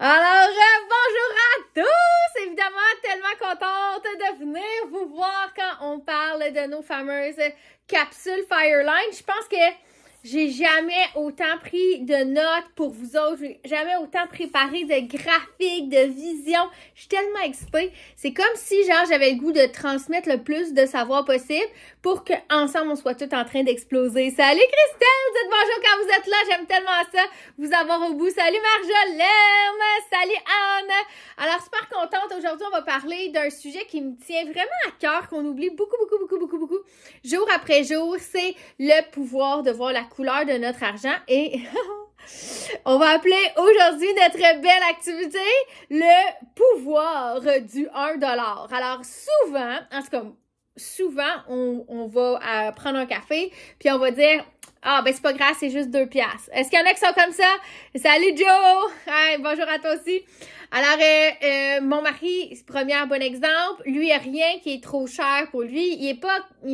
Alors, bonjour à tous! Évidemment, tellement contente de venir vous voir quand on parle de nos fameuses capsules Fireline. Je pense que j'ai jamais autant pris de notes pour vous autres. J'ai jamais autant préparé de graphiques, de visions. Je suis tellement excitée. C'est comme si, genre, j'avais le goût de transmettre le plus de savoir possible pour qu'ensemble, on soit tous en train d'exploser. Salut Christelle! Dites bonjour quand vous êtes là. J'aime tellement ça, vous avoir au bout. Salut Marjolaine! Salut Anne! Alors, super contente. Aujourd'hui, on va parler d'un sujet qui me tient vraiment à cœur, qu'on oublie beaucoup, jour après jour. C'est le pouvoir de voir la couleur de notre argent et on va appeler aujourd'hui notre belle activité le pouvoir du 1$. Alors souvent, en tout cas, on va prendre un café puis on va dire ah ben c'est pas grave, c'est juste 2$. Est-ce qu'il y en a qui sont comme ça? Salut Joe! Hey, bonjour à toi aussi. Alors, mon mari, premier bon exemple, lui, il n'y a rien qui est trop cher pour lui. Il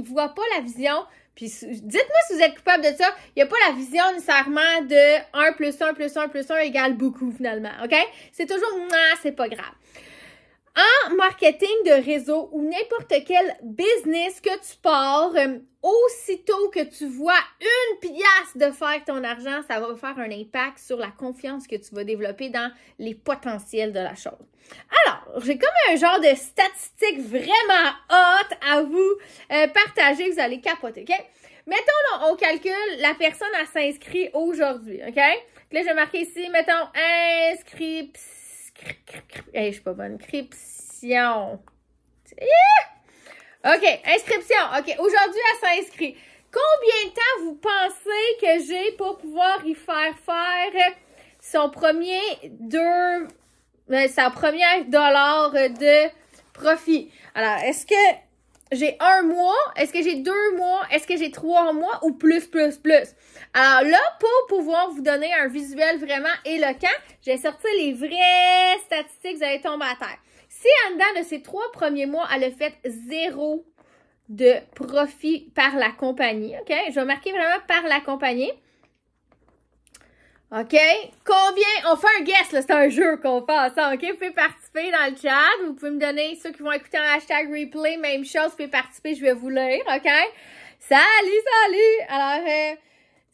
voit pas la vision. Puis, dites-moi si vous êtes coupable de ça. Il n'y a pas la vision nécessairement de 1 plus 1 plus 1 plus 1 égale beaucoup, finalement. OK? C'est toujours, c'est pas grave. En marketing de réseau ou n'importe quel business que tu pars, aussitôt que tu vois 1$ de faire ton argent, ça va faire un impact sur la confiance que tu vas développer dans les potentiels de la chose. Alors, j'ai comme un genre de statistique vraiment hot à vous partager, vous allez capoter, OK? Mettons, là, on calcule, la personne, elle s'inscrit aujourd'hui, OK? Là, je vais marquer ici, mettons, inscription. Hey, je suis pas bonne. Inscription. Yeah! OK, inscription. OK, aujourd'hui, elle s'inscrit. Combien de temps vous pensez que j'ai pour pouvoir y faire son premier sa première dollar de profit? Alors, est-ce que j'ai 1 mois? Est-ce que j'ai 2 mois? Est-ce que j'ai 3 mois ou plus? Alors là, pour pouvoir vous donner un visuel vraiment éloquent, j'ai sorti les vraies statistiques, vous allez tomber à terre. Si en dedans de ces 3 premiers mois, elle a fait 0 de profit par la compagnie, OK? Je vais marquer vraiment par la compagnie. OK? Combien? On fait un guess, là. C'est un jeu qu'on fait ensemble, OK? Vous pouvez participer dans le chat. Vous pouvez me donner, ceux qui vont écouter en hashtag replay, même chose, vous pouvez participer, je vais vous lire, OK? Salut! Alors,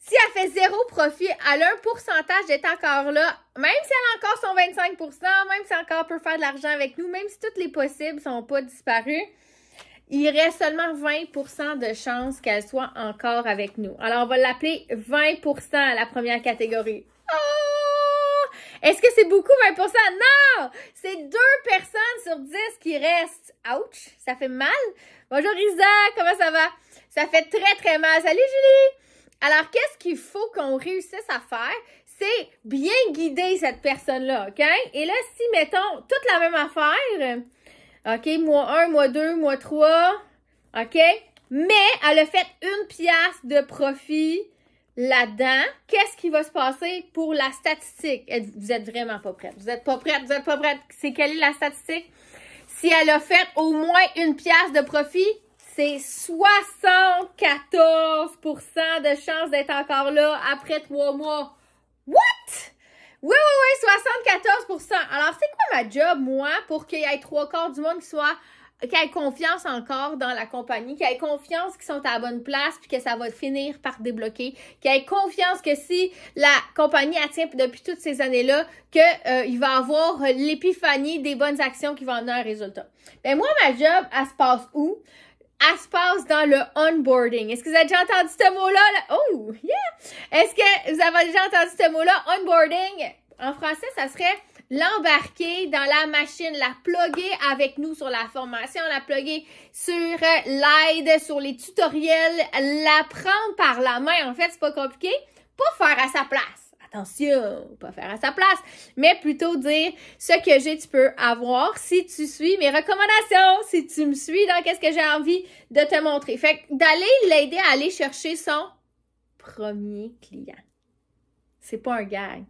si elle fait 0 profit, elle a un pourcentage d'être encore là, même si elle a encore son 25%, même si elle encore peut faire de l'argent avec nous, même si toutes les possibles sont pas disparus, il reste seulement 20% de chances qu'elle soit encore avec nous. Alors, on va l'appeler 20% à la première catégorie. Oh! Est-ce que c'est beaucoup 20%? Non! C'est 2 personnes sur 10 qui restent. Ouch! Ça fait mal. Bonjour Isa, comment ça va? Ça fait très mal. Salut Julie! Alors, qu'est-ce qu'il faut qu'on réussisse à faire? C'est bien guider cette personne-là, OK? Et là, si, mettons, toute la même affaire, OK, mois 1, mois 2, mois 3, OK? Mais elle a fait 1$ de profit là-dedans. Qu'est-ce qui va se passer pour la statistique? Vous êtes vraiment pas prête. Vous êtes pas prête. C'est quelle est la statistique? Si elle a fait au moins 1$ de profit, c'est 74% de chance d'être encore là après 3 mois. What? Oui, 74%. Alors, c'est quoi ma job, moi, pour qu'il y ait 3/4 du monde qui ait confiance encore dans la compagnie, qui ait confiance qu'ils sont à la bonne place, puis que ça va finir par débloquer, qui ait confiance que si la compagnie elle tient depuis toutes ces années-là, il va avoir l'épiphanie des bonnes actions qui vont amener un résultat. Ben moi, ma job, elle se passe où? Elle se passe dans le onboarding. Est-ce que vous avez déjà entendu ce mot-là? Oh, yeah! Est-ce que vous avez déjà entendu ce mot-là? Onboarding, en français, ça serait l'embarquer dans la machine, la plugger avec nous sur la formation, la plugger sur l'aide, sur les tutoriels, la prendre par la main. En fait, c'est pas compliqué. Pas faire à sa place. Attention, pas faire à sa place, mais plutôt dire ce que j'ai, tu peux avoir si tu suis mes recommandations, si tu me suis dans qu'est-ce que j'ai envie de te montrer. Fait que d'aller l'aider à aller chercher son premier client. C'est pas un gag.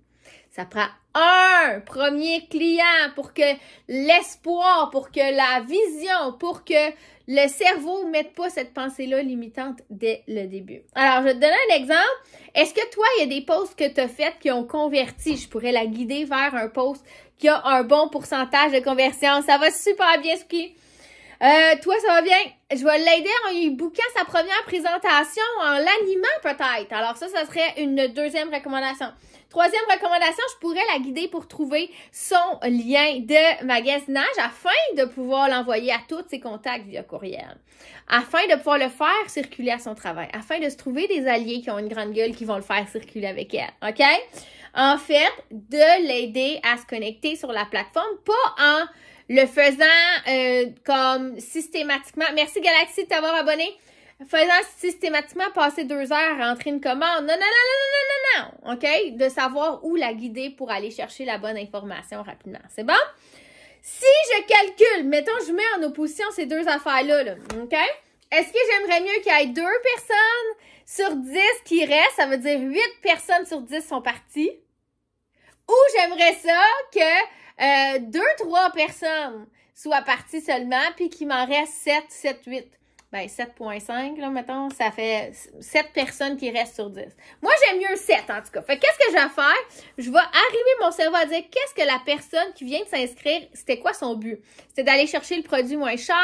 Ça prend un premier client, pour que l'espoir, pour que la vision, pour que le cerveau ne mette pas cette pensée-là limitante dès le début. Alors, je vais te donner un exemple. Est-ce que toi, il y a des posts que tu as faits qui ont converti? Je pourrais la guider vers un post qui a un bon pourcentage de conversion. Ça va super bien, Suki. Toi, ça va bien? Je vais l'aider en bookant sa première présentation, en l'animant peut-être. Alors ça serait une deuxième recommandation. Troisième recommandation, je pourrais la guider pour trouver son lien de magasinage afin de pouvoir l'envoyer à tous ses contacts via courriel. Afin de pouvoir le faire circuler à son travail. Afin de se trouver des alliés qui ont une grande gueule qui vont le faire circuler avec elle. OK? En fait, de l'aider à se connecter sur la plateforme, pas en le faisant comme systématiquement. Merci Galaxy de t'avoir abonné. Faisant systématiquement passer 2 heures à rentrer une commande. Non. OK? De savoir où la guider pour aller chercher la bonne information rapidement. C'est bon? Si je calcule, mettons, je mets en opposition ces deux affaires-là, là, OK? Est-ce que j'aimerais mieux qu'il y ait 2 personnes sur 10 qui restent? Ça veut dire 8 personnes sur 10 sont parties. Ou j'aimerais ça que 2-3 personnes soient parties seulement, puis qu'il m'en reste 7-8. Ben, 7.5, là, mettons, ça fait 7 personnes qui restent sur 10. Moi, j'aime mieux 7, en tout cas. Fait qu'est-ce que je vais faire? Je vais arriver mon cerveau à dire qu'est-ce que la personne qui vient de s'inscrire, c'était quoi son but? C'était d'aller chercher le produit moins cher,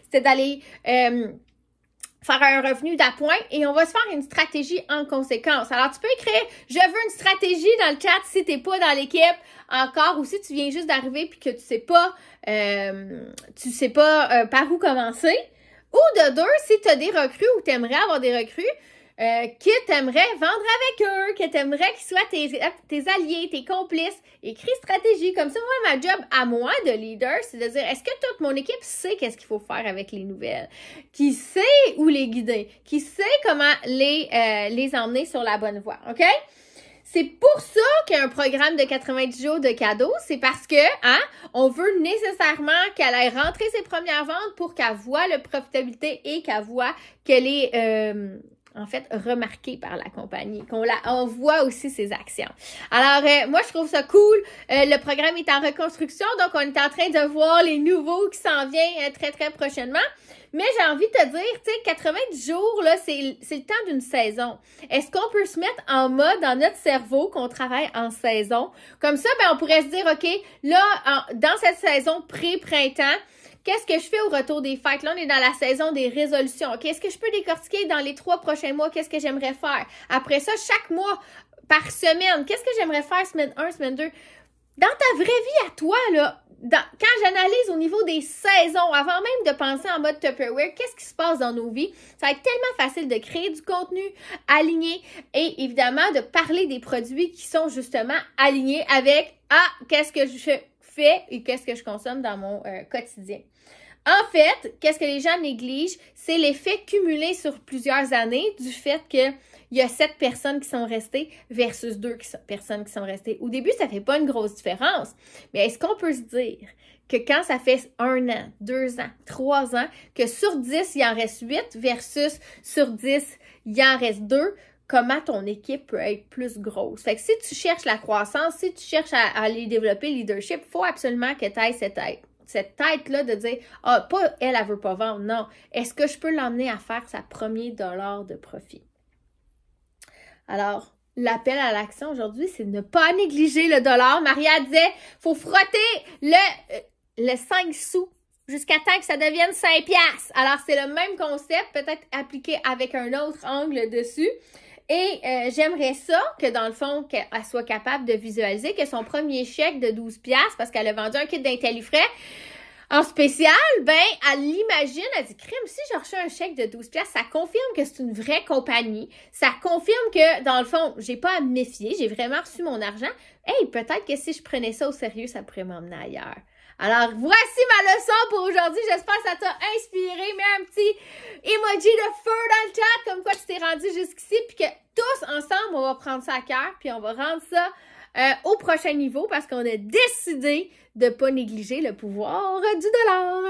c'était d'aller faire un revenu d'appoint et on va se faire une stratégie en conséquence. Alors, tu peux écrire « Je veux une stratégie » dans le chat si tu n'es pas dans l'équipe encore ou si tu viens juste d'arriver puis que tu sais pas par où commencer. Ou de 2, si tu as des recrues ou tu aimerais avoir des recrues, que tu aimerais vendre avec eux, que tu aimerais qu'ils soient tes alliés, tes complices. Écris stratégie. Comme ça, moi, ma job à moi de leader, c'est de dire, est-ce que toute mon équipe sait qu'est-ce qu'il faut faire avec les nouvelles? Qui sait où les guider? Qui sait comment les emmener sur la bonne voie? OK? C'est pour ça qu'il y a un programme de 90 jours de cadeaux. C'est parce que, on veut nécessairement qu'elle aille rentrer ses premières ventes pour qu'elle voit la profitabilité et qu'elle voit qu'elle est, en fait, remarquée par la compagnie, on voit aussi ses actions. Alors, moi, je trouve ça cool. Le programme est en reconstruction, donc on est en train de voir les nouveaux qui s'en viennent très, très prochainement. Mais j'ai envie de te dire, tu sais, 90 jours, là, c'est le temps d'une saison. Est-ce qu'on peut se mettre en mode dans notre cerveau qu'on travaille en saison? Comme ça, ben, on pourrait se dire, OK, là, dans cette saison pré-printemps, qu'est-ce que je fais au retour des fêtes? Là, on est dans la saison des résolutions. OK, est-ce que je peux décortiquer dans les 3 prochains mois? Qu'est-ce que j'aimerais faire? Après ça, chaque mois, par semaine, qu'est-ce que j'aimerais faire semaine 1, semaine 2? Dans ta vraie vie à toi, là, quand j'analyse au niveau des saisons, avant même de penser en mode Tupperware, qu'est-ce qui se passe dans nos vies? Ça va être tellement facile de créer du contenu aligné et évidemment de parler des produits qui sont justement alignés avec qu'est-ce que je fais et qu'est-ce que je consomme dans mon quotidien. En fait, qu'est-ce que les gens négligent? C'est l'effet cumulé sur plusieurs années du fait que il y a 7 personnes qui sont restées versus 2 personnes qui sont restées. Au début, ça fait pas une grosse différence. Mais est-ce qu'on peut se dire que quand ça fait 1 an, 2 ans, 3 ans, que sur 10, il en reste 8 versus sur 10, il en reste 2, comment ton équipe peut être plus grosse? Fait que si tu cherches la croissance, si tu cherches à aller développer le leadership, il faut absolument que tu aies cette tête-là de dire « pas elle veut pas vendre. » Non. Est-ce que je peux l'emmener à faire sa première dollar de profit? Alors, l'appel à l'action aujourd'hui, c'est de ne pas négliger le dollar. Maria disait, faut frotter le 5 sous jusqu'à temps que ça devienne 5 piastres. Alors, c'est le même concept, peut-être appliqué avec un autre angle dessus. Et j'aimerais ça que, dans le fond, qu'elle soit capable de visualiser que son premier chèque de 12 piastres, parce qu'elle a vendu un kit d'Intellifrais, en spécial, ben, elle l'imagine, elle dit, crime, si j'ai reçu un chèque de 12 piastres, ça confirme que c'est une vraie compagnie. Ça confirme que, dans le fond, j'ai pas à me méfier, j'ai vraiment reçu mon argent. Hey, peut-être que si je prenais ça au sérieux, ça pourrait m'emmener ailleurs. Alors, voici ma leçon pour aujourd'hui. J'espère que ça t'a inspiré. Mets un petit emoji de feu dans le chat, comme quoi tu t'es rendu jusqu'ici, puis que tous ensemble, on va prendre ça à cœur, puis on va rendre ça au prochain niveau parce qu'on a décidé de ne pas négliger le pouvoir du dollar.